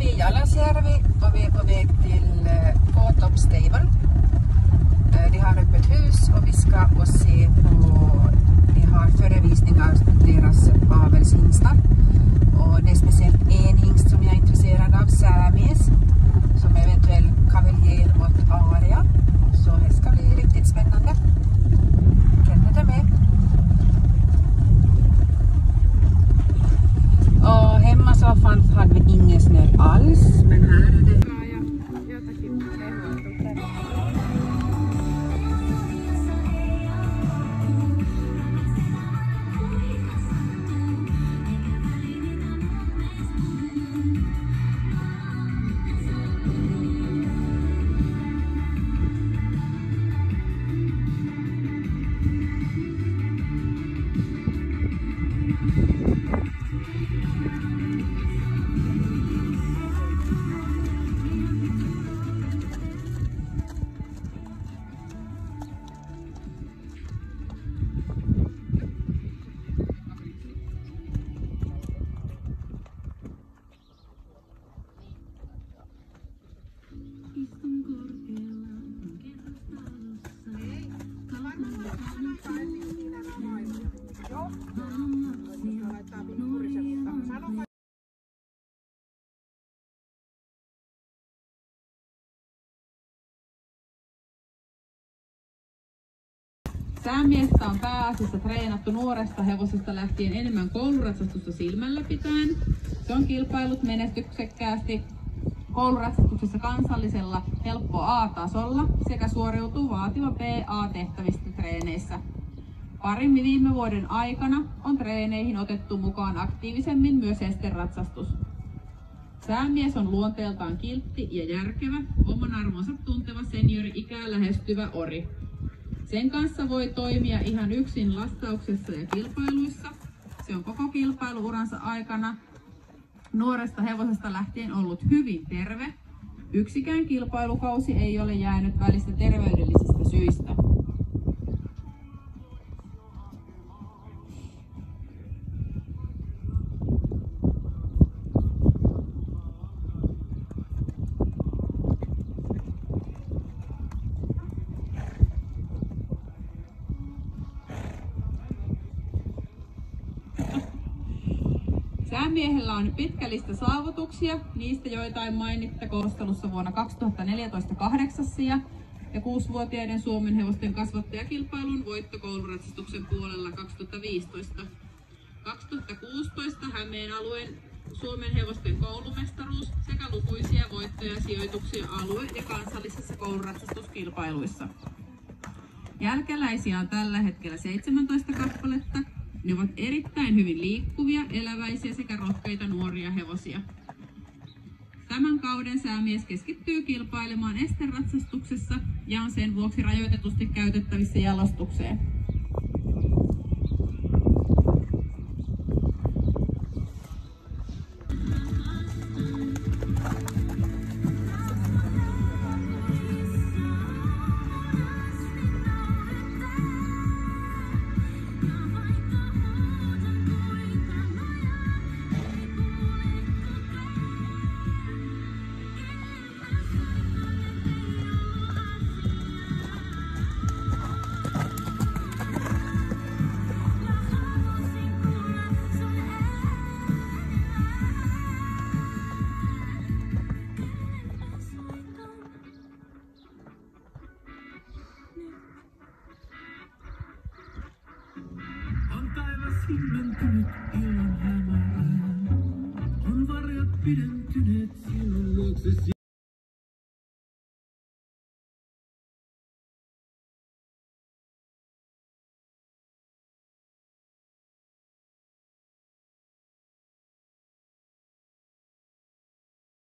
vi i Jalasjärvi och vi är på väg till K-Top Stable. De har öppet hus och vi ska och se på, de har förevisningar av deras avelshingstar. Och det är speciellt en hingst som jag är intresserad av, Sämies, som eventuell kavaljer åt Aria. Så det ska bli riktigt spännande. Känner det med. Och hemma så hade vi ingen snö alls, men här är det. Säämiestä on pääasiassa treenattu nuoresta hevosesta lähtien enemmän kouluratsastusta silmällä pitäen. Se on kilpailut menestyksekkäästi kouluratsastuksessa kansallisella helppo A-tasolla sekä suoriutuu vaativa B-A-tehtävistä treeneissä. Parin viime vuoden aikana on treeneihin otettu mukaan aktiivisemmin myös esteratsastus. Säämies on luonteeltaan kiltti ja järkevä, oman arvonsa tunteva seniori-ikää lähestyvä ori. Sen kanssa voi toimia ihan yksin lastauksessa ja kilpailuissa. Se on koko kilpailuuransa aikana nuoresta hevosesta lähtien ollut hyvin terve. Yksikään kilpailukausi ei ole jäänyt välistä terveydellisistä syistä. Säämiehellä on pitkä lista saavutuksia, niistä joitain mainittakoon kohtelussa vuonna 2014 8. ja 6-vuotiaiden Suomen hevosten kasvattajakilpailun voitto kouluratsastuksen puolella 2015. 2016 Hämeen alueen Suomen hevosten koulumestaruus sekä lukuisia voittoja ja sijoituksia alue- ja kansallisissa kouluratsastuskilpailuissa. Jälkeläisiä on tällä hetkellä 17 kappaletta. Ne ovat erittäin hyvin liikkuvia, eläväisiä sekä rohkeita nuoria hevosia. Tämän kauden säämies keskittyy kilpailemaan esteratsastuksessa ja on sen vuoksi rajoitetusti käytettävissä jalostukseen. Himmentynyt illan hämärään, on varjot pidentyneet sinun luoksesi.